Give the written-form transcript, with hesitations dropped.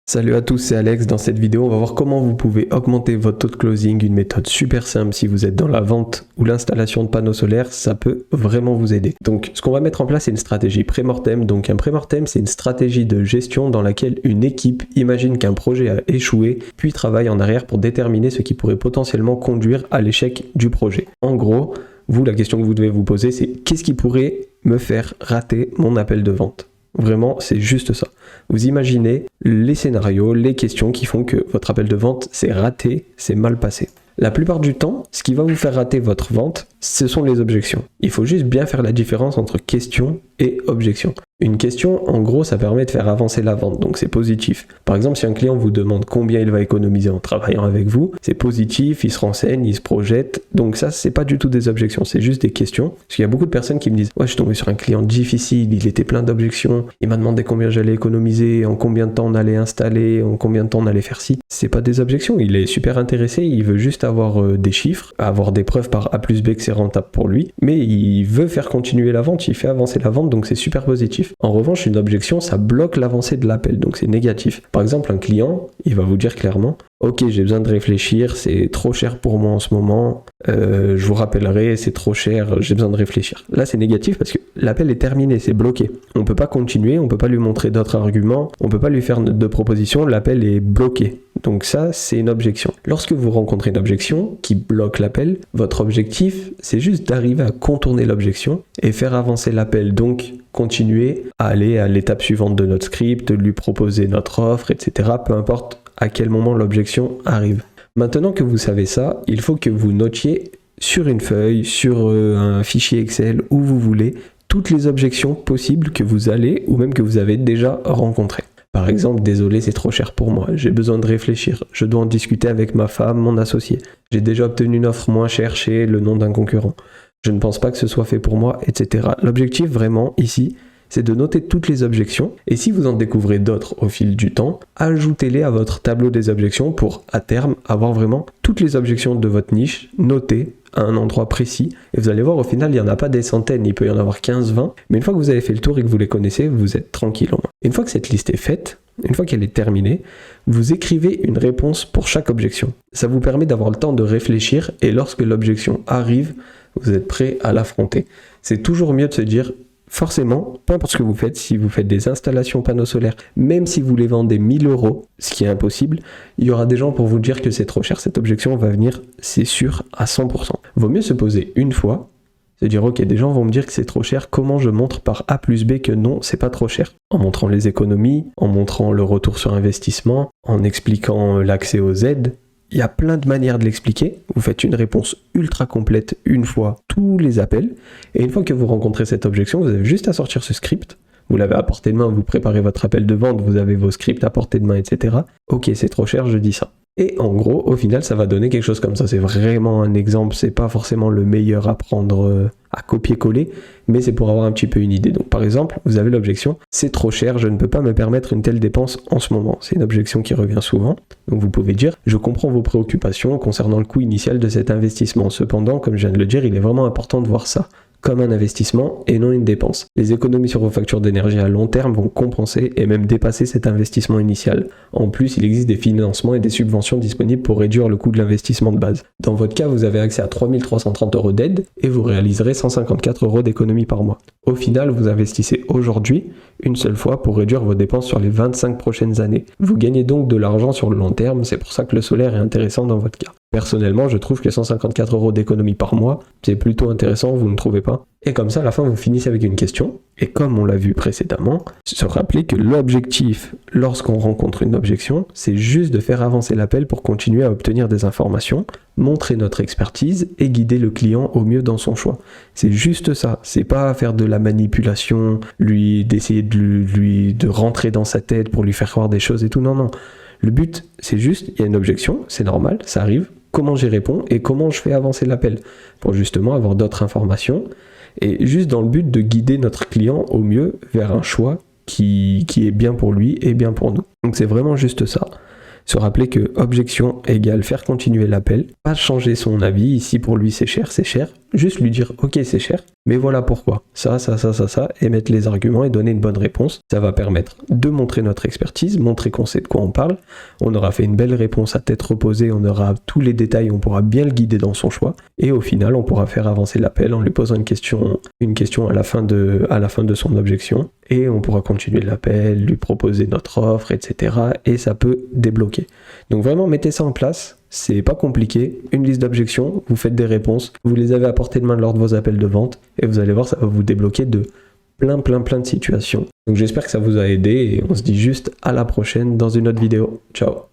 Salut à tous, c'est Alex. Dans cette vidéo, on va voir comment vous pouvez augmenter votre taux de closing. Une méthode super simple si vous êtes dans la vente ou l'installation de panneaux solaires, ça peut vraiment vous aider. Donc, ce qu'on va mettre en place, c'est une stratégie pré-mortem. Donc, un pré-mortem, c'est une stratégie de gestion dans laquelle une équipe imagine qu'un projet a échoué, puis travaille en arrière pour déterminer ce qui pourrait potentiellement conduire à l'échec du projet. En gros, vous, la question que vous devez vous poser, c'est qu'est-ce qui pourrait me faire rater mon appel de vente ? Vraiment, c'est juste ça. Vous imaginez les scénarios, les questions qui font que votre appel de vente s'est raté, c'est mal passé. La plupart du temps, ce qui va vous faire rater votre vente, ce sont les objections. Il faut juste bien faire la différence entre question et objection. Une question, en gros, ça permet de faire avancer la vente, donc c'est positif. Par exemple, si un client vous demande combien il va économiser en travaillant avec vous, c'est positif, il se renseigne, il se projette. Donc ça, c'est pas du tout des objections, c'est juste des questions. Parce qu'il y a beaucoup de personnes qui me disent « Ouais, je suis tombé sur un client difficile, il était plein d'objections, il m'a demandé combien j'allais économiser, en combien de temps on allait installer, en combien de temps on allait faire ci. » C'est pas des objections, il est super intéressé, il veut juste avoir des chiffres, avoir des preuves par A plus B que c'est rentable pour lui, mais il veut faire continuer la vente, il fait avancer la vente, donc c'est super positif. En revanche, une objection, ça bloque l'avancée de l'appel, donc c'est négatif. Par exemple, un client, il va vous dire clairement « Ok, j'ai besoin de réfléchir, c'est trop cher pour moi en ce moment, je vous rappellerai, c'est trop cher, j'ai besoin de réfléchir. » Là, c'est négatif parce que l'appel est terminé, c'est bloqué. On ne peut pas continuer, on ne peut pas lui montrer d'autres arguments, on ne peut pas lui faire de propositions, l'appel est bloqué. Donc ça, c'est une objection. Lorsque vous rencontrez une objection qui bloque l'appel, votre objectif, c'est juste d'arriver à contourner l'objection et faire avancer l'appel. Donc, continuer à aller à l'étape suivante de notre script, lui proposer notre offre, etc. Peu importe à quel moment l'objection arrive. Maintenant que vous savez ça, il faut que vous notiez sur une feuille, sur un fichier Excel, où vous voulez, toutes les objections possibles que vous allez ou même que vous avez déjà rencontrées. Par exemple, désolé, c'est trop cher pour moi, j'ai besoin de réfléchir, je dois en discuter avec ma femme, mon associé, j'ai déjà obtenu une offre moins chère chez le nom d'un concurrent, je ne pense pas que ce soit fait pour moi, etc. L'objectif vraiment ici, c'est de noter toutes les objections, et si vous en découvrez d'autres au fil du temps, ajoutez-les à votre tableau des objections pour, à terme, avoir vraiment toutes les objections de votre niche notées à un endroit précis, et vous allez voir, au final, il n'y en a pas des centaines, il peut y en avoir 15-20, mais une fois que vous avez fait le tour et que vous les connaissez, vous êtes tranquille au moins. Une fois que cette liste est faite, une fois qu'elle est terminée, vous écrivez une réponse pour chaque objection. Ça vous permet d'avoir le temps de réfléchir, et lorsque l'objection arrive, vous êtes prêt à l'affronter. C'est toujours mieux de se dire, forcément, peu importe ce que vous faites, si vous faites des installations panneaux solaires, même si vous les vendez 1000 €, ce qui est impossible, il y aura des gens pour vous dire que c'est trop cher. Cette objection va venir, c'est sûr, à 100%. Vaut mieux se poser une fois, se dire ok, des gens vont me dire que c'est trop cher, comment je montre par A plus B que non, c'est pas trop cher? En montrant les économies, en montrant le retour sur investissement, en expliquant l'accès aux aides. Il y a plein de manières de l'expliquer. Vous faites une réponse ultra complète une fois tous les appels. Et une fois que vous rencontrez cette objection, vous avez juste à sortir ce script. Vous l'avez à portée de main, vous préparez votre appel de vente, vous avez vos scripts à portée de main, etc. Ok, c'est trop cher, je dis ça. Et en gros, au final, ça va donner quelque chose comme ça. C'est vraiment un exemple, c'est pas forcément le meilleur à prendre à copier-coller, mais c'est pour avoir un petit peu une idée. Donc par exemple, vous avez l'objection, c'est trop cher, je ne peux pas me permettre une telle dépense en ce moment. C'est une objection qui revient souvent. Donc vous pouvez dire, je comprends vos préoccupations concernant le coût initial de cet investissement. Cependant, comme je viens de le dire, il est vraiment important de voir ça comme un investissement et non une dépense. Les économies sur vos factures d'énergie à long terme vont compenser et même dépasser cet investissement initial. En plus, il existe des financements et des subventions disponibles pour réduire le coût de l'investissement de base. Dans votre cas, vous avez accès à 3 330 € d'aide et vous réaliserez 154 € d'économie par mois. Au final, vous investissez aujourd'hui une seule fois pour réduire vos dépenses sur les 25 prochaines années. Vous gagnez donc de l'argent sur le long terme, c'est pour ça que le solaire est intéressant dans votre cas. Personnellement, je trouve que 154 € d'économie par mois, c'est plutôt intéressant, vous ne trouvez pas? Et comme ça, à la fin, vous finissez avec une question. Et comme on l'a vu précédemment, se rappeler que l'objectif, lorsqu'on rencontre une objection, c'est juste de faire avancer l'appel pour continuer à obtenir des informations, montrer notre expertise et guider le client au mieux dans son choix. C'est juste ça, c'est pas faire de la manipulation, d'essayer de rentrer dans sa tête pour lui faire croire des choses et tout, non. Le but, c'est juste, il y a une objection, c'est normal, ça arrive, comment j'y réponds et comment je fais avancer l'appel pour justement avoir d'autres informations et juste dans le but de guider notre client au mieux vers un choix qui est bien pour lui et bien pour nous. Donc c'est vraiment juste ça. Se rappeler que objection égale faire continuer l'appel, pas changer son avis, ici pour lui c'est cher, juste lui dire ok c'est cher, mais voilà pourquoi, ça, et mettre les arguments et donner une bonne réponse. Ça va permettre de montrer notre expertise, montrer qu'on sait de quoi on parle, on aura fait une belle réponse à tête reposée, on aura tous les détails, on pourra bien le guider dans son choix, et au final on pourra faire avancer l'appel en lui posant une question à la fin de son objection, et on pourra continuer l'appel, lui proposer notre offre, etc. et ça peut débloquer. Donc vraiment mettez ça en place, c'est pas compliqué, une liste d'objections, vous faites des réponses, vous les avez à portée de main lors de vos appels de vente, et vous allez voir, ça va vous débloquer de plein de situations. Donc j'espère que ça vous a aidé, et on se dit juste à la prochaine dans une autre vidéo. Ciao.